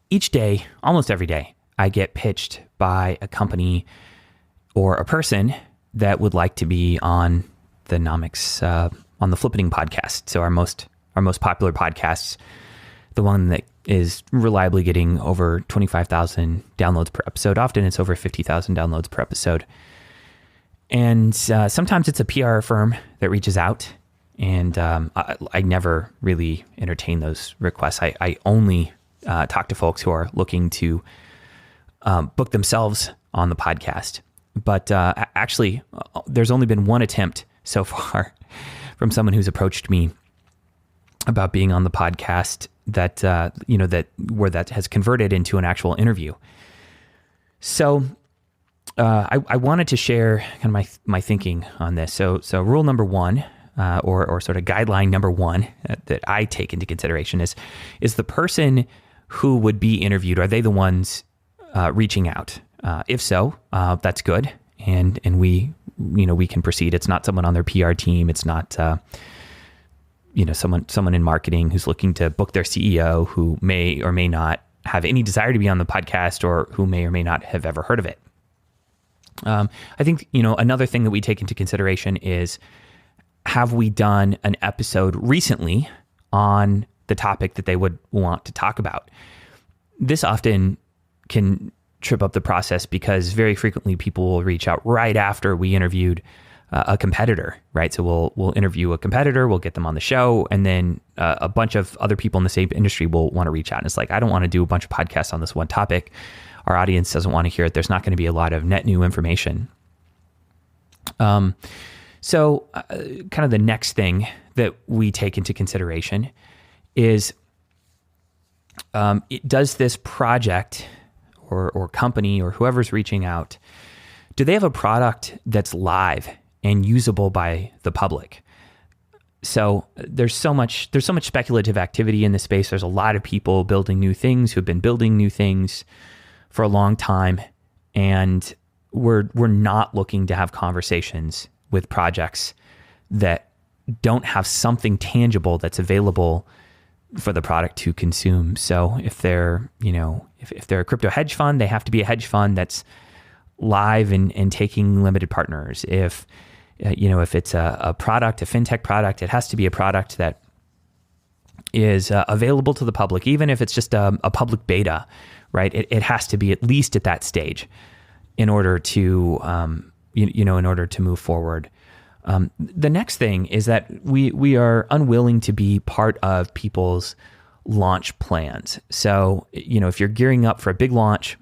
each day, almost every day, I get pitched by a company or a person that would like to be on the Nomics, on the Flippening podcast. So our most popular podcasts, the one that is reliably getting over 25,000 downloads per episode. Often it's over 50,000 downloads per episode. And sometimes it's a PR firm that reaches out, and I never really entertain those requests. I only talk to folks who are looking to book themselves on the podcast. But actually, there's only been one attempt so far from someone who's approached me about being on the podcast that that has converted into an actual interview. So I wanted to share kind of my thinking on this. So rule number one, or sort of guideline number one that I take into consideration is the person who would be interviewed, are they the ones reaching out? If so, that's good, and we can proceed. It's not someone on their PR team. It's not someone in marketing who's looking to book their CEO who may or may not have any desire to be on the podcast, or who may or may not have ever heard of it. I think another thing that we take into consideration is, have we done an episode recently on the topic that they would want to talk about? This often can trip up the process, because very frequently people will reach out right after we interviewed a competitor, right? So we'll interview a competitor, we'll get them on the show, and then a bunch of other people in the same industry will want to reach out. And it's like, I don't want to do a bunch of podcasts on this one topic. Our audience doesn't want to hear it. There's not going to be a lot of net new information. So kind of the next thing that we take into consideration is, does this project or company or whoever's reaching out, do they have a product that's live and usable by the public? So there's so much speculative activity in this space. There's a lot of people building new things who've been building new things for a long time, and we're not looking to have conversations with projects that don't have something tangible that's available for the product to consume. So if they're, if they're a crypto hedge fund, they have to be a hedge fund that's live and taking limited partners. If it's a product, a fintech product, it has to be a product that is available to the public, even if it's just a public beta, right? It has to be at least at that stage in order to, in order to move forward. The next thing is that we are unwilling to be part of people's launch plans. So, if you're gearing up for a big launch,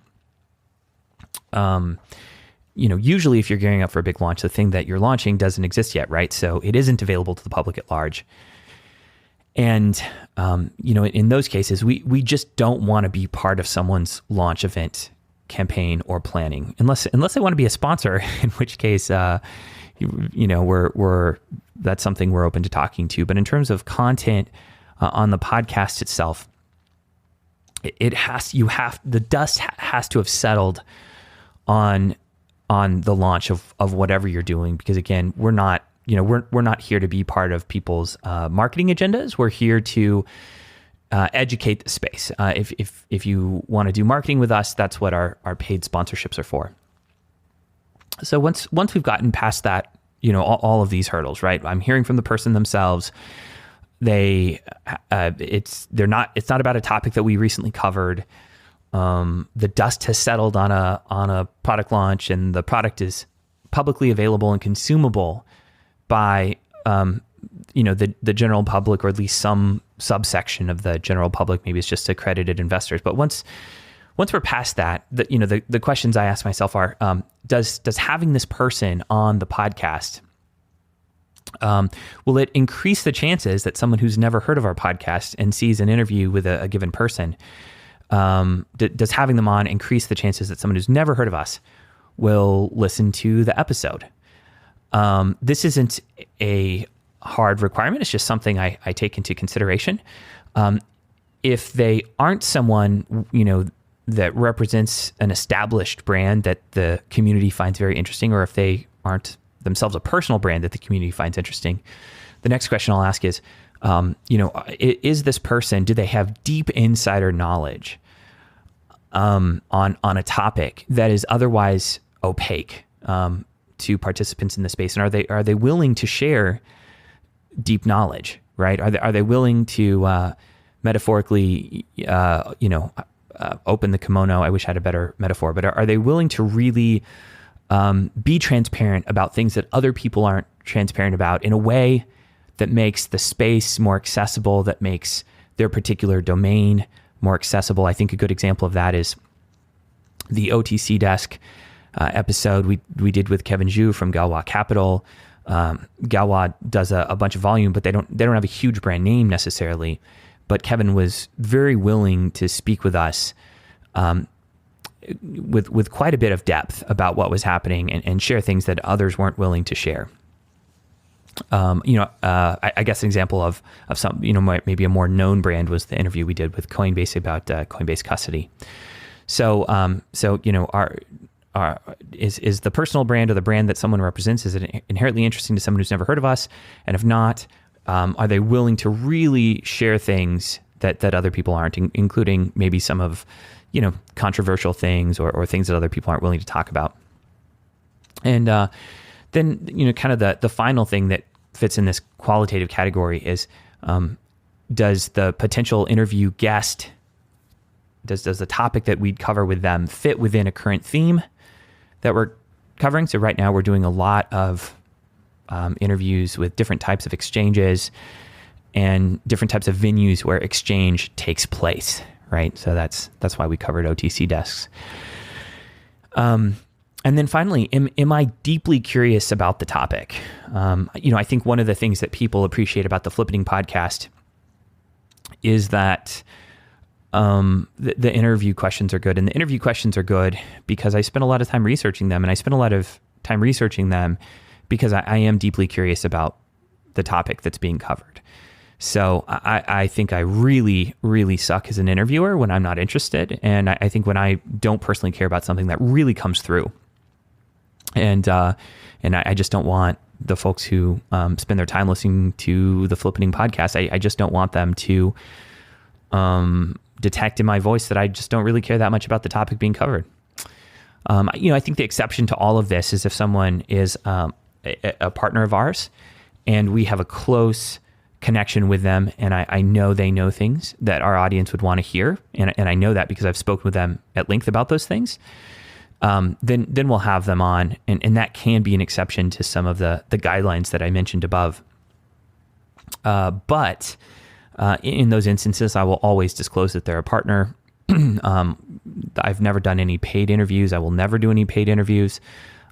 usually if you're gearing up for a big launch, the thing that you're launching doesn't exist yet, right? So it isn't available to the public at large. And, in those cases, we just don't want to be part of someone's launch event campaign or planning, unless they want to be a sponsor, in which case, that's something we're open to talking to. But in terms of content on the podcast itself, the dust has to have settled on the launch of whatever you're doing, because again, we're not here to be part of people's marketing agendas. We're here to educate the space. If you want to do marketing with us, that's what our paid sponsorships are for. So once we've gotten past that, all of these hurdles, right? I'm hearing from the person themselves. It's not about a topic that we recently covered. The dust has settled on a product launch, and the product is publicly available and consumable by the general public, or at least some subsection of the general public. Maybe it's just accredited investors. But once we're past that, the questions I ask myself are, does having this person on the podcast, will it increase the chances that someone who's never heard of our podcast and sees an interview with a given person, does having them on increase the chances that someone who's never heard of us will listen to the episode? This isn't a hard requirement. It's just something I take into consideration. If they aren't someone, that represents an established brand that the community finds very interesting, or if they aren't themselves a personal brand that the community finds interesting, the next question I'll ask is, is this person, do they have deep insider knowledge on a topic that is otherwise opaque to participants in the space, and are they willing to share deep knowledge, right? Are they willing to metaphorically, open the kimono? I wish I had a better metaphor, but are they willing to really be transparent about things that other people aren't transparent about in a way that makes the space more accessible, that makes their particular domain more accessible? I think a good example of that is the OTC Desk episode we did with Kevin Zhu from Galois Capital. Galois does a bunch of volume, but they don't have a huge brand name necessarily. But Kevin was very willing to speak with us with quite a bit of depth about what was happening and share things that others weren't willing to share. I guess an example of some, maybe a more known brand was the interview we did with Coinbase about Coinbase custody. So, is the personal brand or the brand that someone represents, is it inherently interesting to someone who's never heard of us? And if not, are they willing to really share things that other people aren't, including maybe some of, controversial things or things that other people aren't willing to talk about? And then, kind of the final thing that fits in this qualitative category is, does the potential interview guest, does the topic that we'd cover with them fit within a current theme that we're covering? So right now we're doing a lot of interviews with different types of exchanges and different types of venues where exchange takes place, right? So that's why we covered OTC desks. And then finally, am I deeply curious about the topic? I think one of the things that people appreciate about the Flippening podcast is that the interview questions are good. And the interview questions are good because I spent a lot of time researching them, and I spent a lot of time researching them because I am deeply curious about the topic that's being covered. So I think I really, really suck as an interviewer when I'm not interested. And I think when I don't personally care about something, that really comes through. And I just don't want the folks who spend their time listening to the Flippening podcast, I just don't want them to detect in my voice that I just don't really care that much about the topic being covered. I think the exception to all of this is if someone is a partner of ours and we have a close connection with them, and I know they know things that our audience would want to hear, and I know that because I've spoken with them at length about those things. Then we'll have them on, and that can be an exception to some of the guidelines that I mentioned above. But in those instances, I will always disclose that they're a partner. I've never done any paid interviews. I will never do any paid interviews.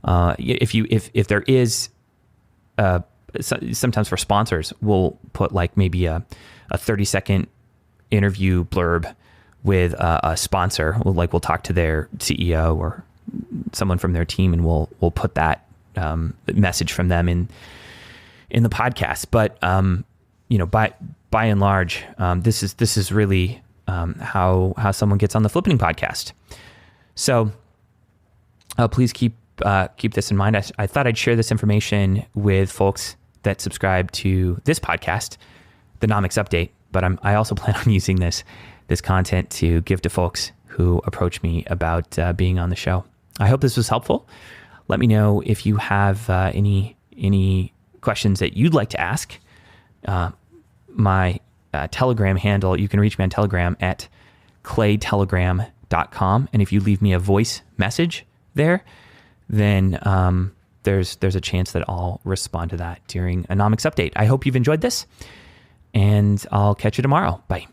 If there is, sometimes for sponsors, we'll put like maybe a 30-second interview blurb with a sponsor. We'll talk to their CEO or someone from their team, and we'll put that message from them in the podcast. But by and large, this is really how someone gets on the Flippening podcast. So please keep this in mind. I thought I'd share this information with folks that subscribe to this podcast, the Nomics Update. But I also plan on using this content to give to folks who approach me about being on the show. I hope this was helpful. Let me know if you have any questions that you'd like to ask. My Telegram handle, you can reach me on Telegram at claytelegram.com. And if you leave me a voice message there, then there's a chance that I'll respond to that during a Nomics Update. I hope you've enjoyed this, and I'll catch you tomorrow. Bye.